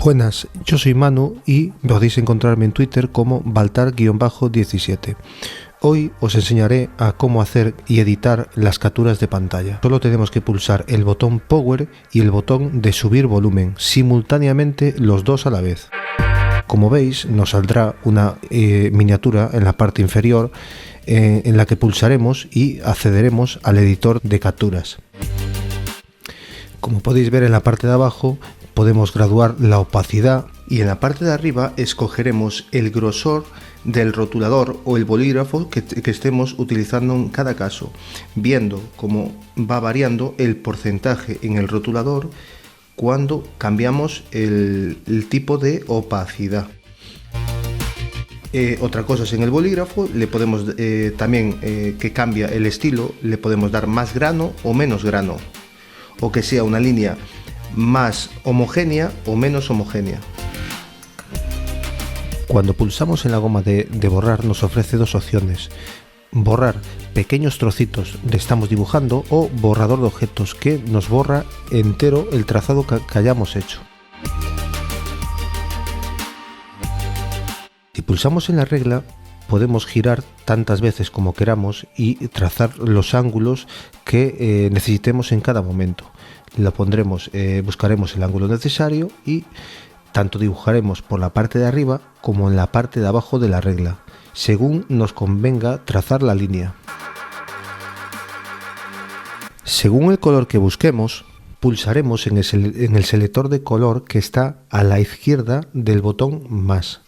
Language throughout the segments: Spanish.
Buenas, yo soy Manu y podéis encontrarme en Twitter como Baltar-17. Hoy os enseñaré a cómo hacer y editar las capturas de pantalla. Solo tenemos que pulsar el botón Power y el botón de subir volumen, simultáneamente los dos a la vez. Como veis, nos saldrá una miniatura en la parte inferior en la que pulsaremos y accederemos al editor de capturas. Como podéis ver en la parte de abajo, podemos graduar la opacidad y en la parte de arriba escogeremos el grosor del rotulador o el bolígrafo que estemos utilizando en cada caso, viendo cómo va variando el porcentaje en el rotulador cuando cambiamos el tipo de opacidad. Otra cosa es en el bolígrafo, le podemos también que cambia el estilo, le podemos dar más grano o menos grano, o que sea una línea más homogénea o menos homogénea. Cuando pulsamos en la goma de borrar nos ofrece dos opciones: borrar pequeños trocitos de estamos dibujando o borrador de objetos, que nos borra entero el trazado que hayamos hecho. Si pulsamos en la regla podemos girar tantas veces como queramos y trazar los ángulos que necesitemos en cada momento. La pondremos, buscaremos el ángulo necesario y tanto dibujaremos por la parte de arriba como en la parte de abajo de la regla, según nos convenga trazar la línea. Según el color que busquemos, pulsaremos en el selector de color que está a la izquierda del botón más.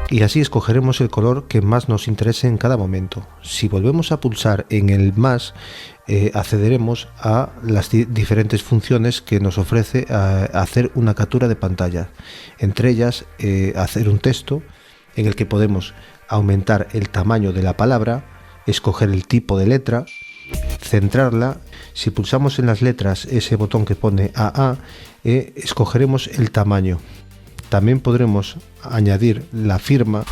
Y así escogeremos el color que más nos interese en cada momento. Si volvemos a pulsar en el más, accederemos a las diferentes funciones que nos ofrece hacer una captura de pantalla. Entre ellas, hacer un texto en el que podemos aumentar el tamaño de la palabra, escoger el tipo de letra, centrarla. Si pulsamos en las letras ese botón que pone AA, escogeremos el tamaño. También podremos añadir la firma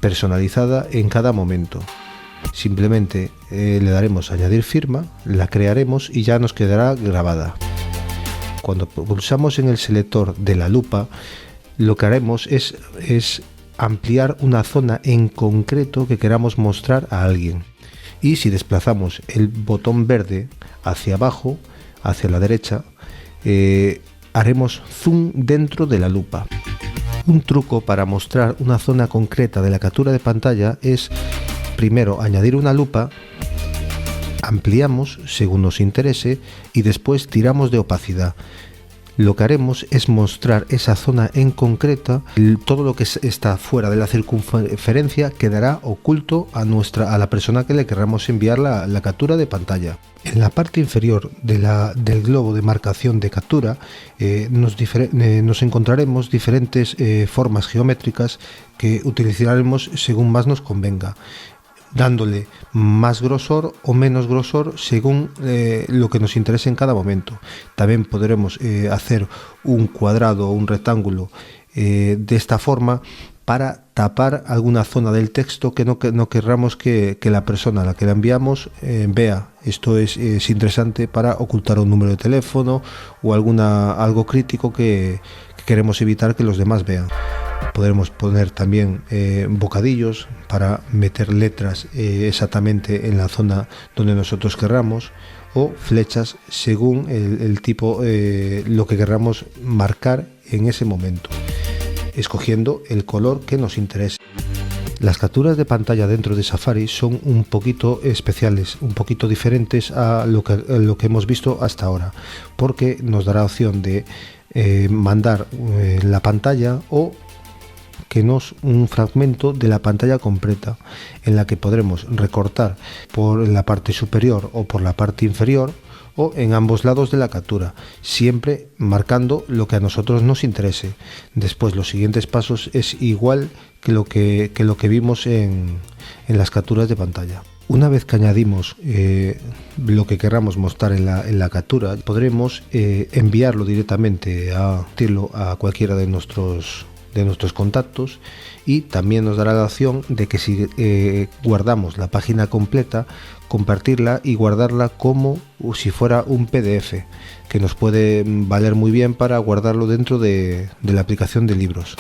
personalizada en cada momento. Simplemente le daremos a añadir firma, la crearemos y ya nos quedará grabada. Cuando pulsamos en el selector de la lupa, lo que haremos es ampliar una zona en concreto que queramos mostrar a alguien. Y si desplazamos el botón verde hacia abajo, hacia la derecha, haremos zoom dentro de la lupa. Un truco para mostrar una zona concreta de la captura de pantalla es primero añadir una lupa, ampliamos según nos interese y después tiramos de opacidad. Lo que haremos es mostrar esa zona en concreta. Todo lo que está fuera de la circunferencia quedará oculto a la persona que le queramos enviar la captura de pantalla. En la parte inferior del globo de marcación de captura nos encontraremos diferentes formas geométricas que utilizaremos según más nos convenga, dándole más grosor o menos grosor según lo que nos interese en cada momento. También podremos hacer un cuadrado o un rectángulo de esta forma para tapar alguna zona del texto que no querramos que la persona a la que la enviamos vea. Esto es interesante para ocultar un número de teléfono o algo crítico que queremos evitar que los demás vean. Podremos poner también bocadillos para meter letras exactamente en la zona donde nosotros querramos, o flechas según el tipo, lo que querramos marcar en ese momento, escogiendo el color que nos interese. Las capturas de pantalla dentro de Safari son un poquito especiales, un poquito diferentes a lo que hemos visto hasta ahora, porque nos dará opción de mandar la pantalla o que nos un fragmento de la pantalla completa, en la que podremos recortar por la parte superior o por la parte inferior o en ambos lados de la captura, siempre marcando lo que a nosotros nos interese. Después los siguientes pasos es igual que lo que vimos en las capturas de pantalla. Una vez que añadimos lo que queramos mostrar en la captura, podremos enviarlo directamente a cualquiera de nuestros de nuestros contactos, y también nos dará la opción de que si guardamos la página completa, compartirla y guardarla como si fuera un PDF, que nos puede valer muy bien para guardarlo dentro de la aplicación de libros.